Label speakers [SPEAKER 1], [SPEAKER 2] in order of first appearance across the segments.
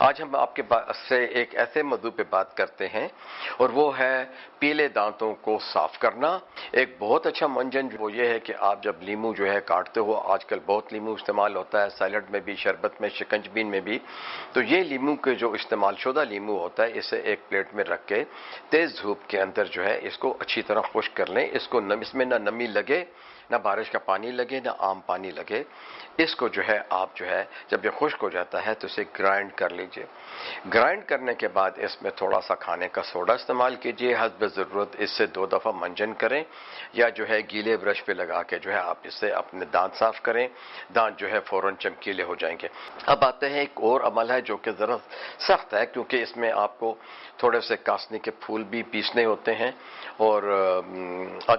[SPEAKER 1] آج ہم آپ کے سے ایک ایسے موضوع پہ بات کرتے ہیں اور وہ ہے پیلے دانتوں کو صاف کرنا۔ ایک بہت اچھا منجن وہ یہ ہے کہ آپ جب لیمو جو ہے کاٹتے ہو، آج کل بہت لیمو استعمال ہوتا ہے سیلڈ میں بھی، شربت میں، شکنجبین میں بھی، تو یہ لیمو کے جو استعمال شدہ لیمو ہوتا ہے اسے ایک پلیٹ میں رکھ کے تیز دھوپ کے اندر جو ہے اس کو اچھی طرح خشک کر لیں۔ اس میں نہ نمی لگے، نہ بارش کا پانی لگے، نہ عام پانی لگے۔ اس کو جو ہے آپ جو ہے جب یہ خشک ہو جاتا ہے تو اسے گرائنڈ کر لیجئے۔ گرائنڈ کرنے کے بعد اس میں تھوڑا سا کھانے کا سوڈا استعمال کیجئے، حسب ضرورت اس سے 2 دفعہ منجن کریں، یا جو ہے گیلے برش پہ لگا کے جو ہے آپ اس سے اپنے دانت صاف کریں، دانت جو ہے فوراً چمکیلے ہو جائیں گے۔ اب آتے ہیں ایک اور عمل ہے جو کہ ذرا سخت ہے، کیونکہ اس میں آپ کو تھوڑے سے کاسنی کے پھول بھی پیسنے ہوتے ہیں، اور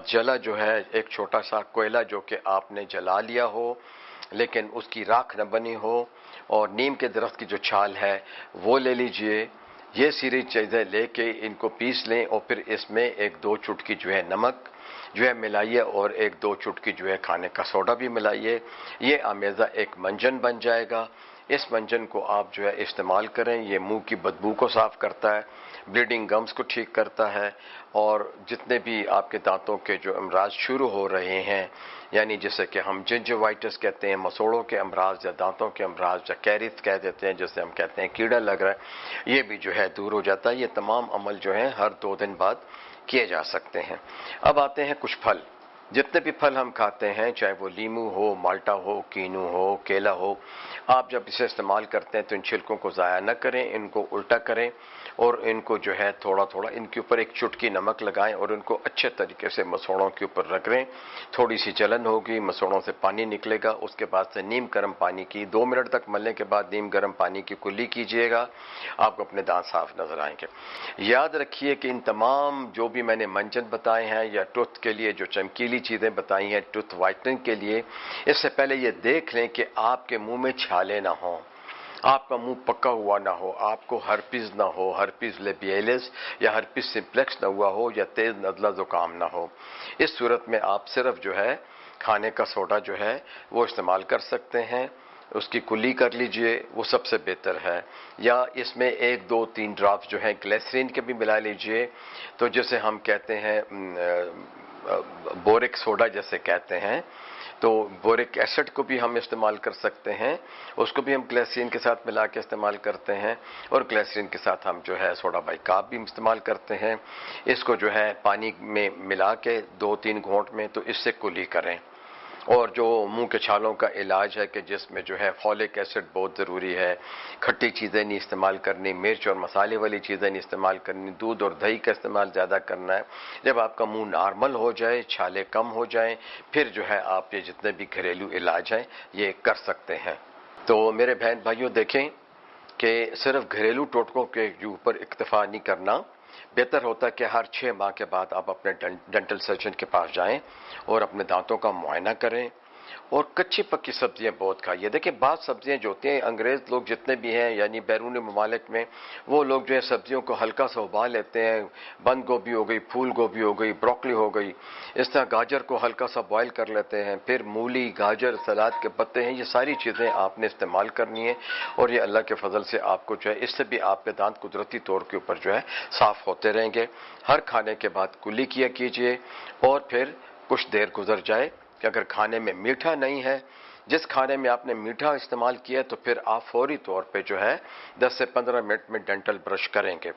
[SPEAKER 1] جلا جو ہے ایک چھوٹا سا کوئلہ جو کہ آپ نے جلا لیا ہو لیکن اس کی راکھ نہ بنی ہو، اور نیم کے درخت کی جو چھال ہے وہ لے لیجئے۔ یہ ساری چیزیں لے کے ان کو پیس لیں، اور پھر اس میں 1-2 چٹکی جو ہے نمک جو ہے ملائیے، اور 1-2 چٹکی جو ہے کھانے کا سوڈا بھی ملائیے۔ یہ آمیزہ ایک منجن بن جائے گا۔ اس منجن کو آپ جو ہے استعمال کریں، یہ منہ کی بدبو کو صاف کرتا ہے، بلیڈنگ گمز کو ٹھیک کرتا ہے، اور جتنے بھی آپ کے دانتوں کے جو امراض شروع ہو رہے ہیں، یعنی جسے کہ ہم جنجوائٹس کہتے ہیں، مسوڑوں کے امراض یا دانتوں کے امراض یا کیریز کہہ دیتے ہیں، جسے ہم کہتے ہیں کیڑا لگ رہا ہے، یہ بھی جو ہے دور ہو جاتا ہے۔ یہ تمام عمل جو ہیں ہر 2 دن بعد کیے جا سکتے ہیں۔ اب آتے ہیں کچھ پھل۔ جتنے بھی پھل ہم کھاتے ہیں، چاہے وہ لیمو ہو، مالٹا ہو، کینو ہو، کیلا ہو، آپ جب اسے استعمال کرتے ہیں تو ان چھلکوں کو ضائع نہ کریں، ان کو الٹا کریں، اور ان کو جو ہے تھوڑا تھوڑا ان کے اوپر ایک چٹکی نمک لگائیں، اور ان کو اچھے طریقے سے مسوڑوں کے اوپر رگڑیں۔ تھوڑی سی جلن ہوگی، مسوڑوں سے پانی نکلے گا، اس کے بعد سے نیم گرم پانی کی 2 منٹ تک ملنے کے بعد نیم گرم پانی کی کلی کیجئے گا، آپ کو اپنے دانت صاف نظر آئیں گے۔ یاد رکھیے کہ ان تمام جو بھی میں نے منجن بتائے ہیں یا ٹوتھ کے لیے جو چمکیلی چیزیں بتائی ہیں ٹوتھ وائٹننگ کے لیے، اس سے پہلے یہ دیکھ لیں کہ آپ کے منہ میں چھالے نہ ہوں، آپ کا منہ پکا ہوا نہ ہو، آپ کو ہرپیز نہ ہو، ہرپیز لیبیلس یا ہرپیز سمپلیکس نہ ہوا ہو، یا تیز نزلہ زکام نہ ہو۔ اس صورت میں آپ صرف جو ہے کھانے کا سوڈا جو ہے وہ استعمال کر سکتے ہیں، اس کی کلی کر لیجئے، وہ سب سے بہتر ہے، یا اس میں 1-2-3 ڈراپس جو ہیں گلیسرین کے بھی ملا لیجئے، تو جسے ہم کہتے ہیں بورک سوڈا جیسے کہتے ہیں، تو بورک ایسڈ کو بھی ہم استعمال کر سکتے ہیں، اس کو بھی ہم گلیسرین کے ساتھ ملا کے استعمال کرتے ہیں، اور گلیسرین کے ساتھ ہم جو ہے سوڈا بائی کارب بھی استعمال کرتے ہیں۔ اس کو جو ہے پانی میں ملا کے 2-3 گھونٹ میں تو اس سے کلی کریں۔ اور جو منہ کے چھالوں کا علاج ہے کہ جس میں جو ہے فولک ایسڈ بہت ضروری ہے، کھٹی چیزیں نہیں استعمال کرنی، مرچ اور مسالے والی چیزیں نہیں استعمال کرنی، دودھ اور دہی کا استعمال زیادہ کرنا ہے۔ جب آپ کا منہ نارمل ہو جائے، چھالے کم ہو جائیں، پھر جو ہے آپ یہ جتنے بھی گھریلو علاج ہیں یہ کر سکتے ہیں۔ تو میرے بہن بھائیوں، دیکھیں کہ صرف گھریلو ٹوٹکوں کے اوپر اکتفا نہیں کرنا، بہتر ہوتا ہے کہ ہر 6 ماہ کے بعد آپ اپنے ڈینٹل سرجن کے پاس جائیں اور اپنے دانتوں کا معائنہ کریں، اور کچی پکی سبزیاں بہت کھائیے۔ دیکھیں بعض سبزیاں جو ہوتی ہیں، انگریز لوگ جتنے بھی ہیں یعنی بیرونی ممالک میں، وہ لوگ جو ہے سبزیوں کو ہلکا سا ابال لیتے ہیں، بند گوبھی ہو گئی، پھول گوبھی ہو گئی، بروکلی ہو گئی، اس طرح گاجر کو ہلکا سا بوائل کر لیتے ہیں، پھر مولی، گاجر، سلاد کے پتے ہیں، یہ ساری چیزیں آپ نے استعمال کرنی ہے، اور یہ اللہ کے فضل سے آپ کو جو ہے اس سے بھی آپ کے دانت قدرتی طور کے اوپر جو ہے صاف ہوتے رہیں گے۔ ہر کھانے کے بعد کلی کیا کیجئے، اور پھر کچھ دیر گزر جائے کہ اگر کھانے میں میٹھا نہیں ہے، جس کھانے میں آپ نے میٹھا استعمال کیا تو پھر آپ فوری طور پہ جو ہے 10 سے 15 منٹ میں ڈینٹل برش کریں گے۔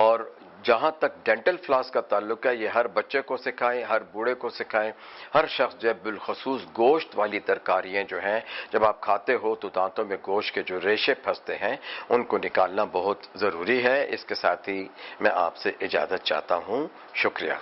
[SPEAKER 1] اور جہاں تک ڈینٹل فلاس کا تعلق ہے، یہ ہر بچے کو سکھائیں، ہر بوڑھے کو سکھائیں، ہر شخص جو ہے بالخصوص گوشت والی ترکاریاں جو ہیں جب آپ کھاتے ہو تو دانتوں میں گوشت کے جو ریشے پھنستے ہیں ان کو نکالنا بہت ضروری ہے۔ اس کے ساتھ ہی میں آپ سے اجازت چاہتا ہوں۔ شکریہ۔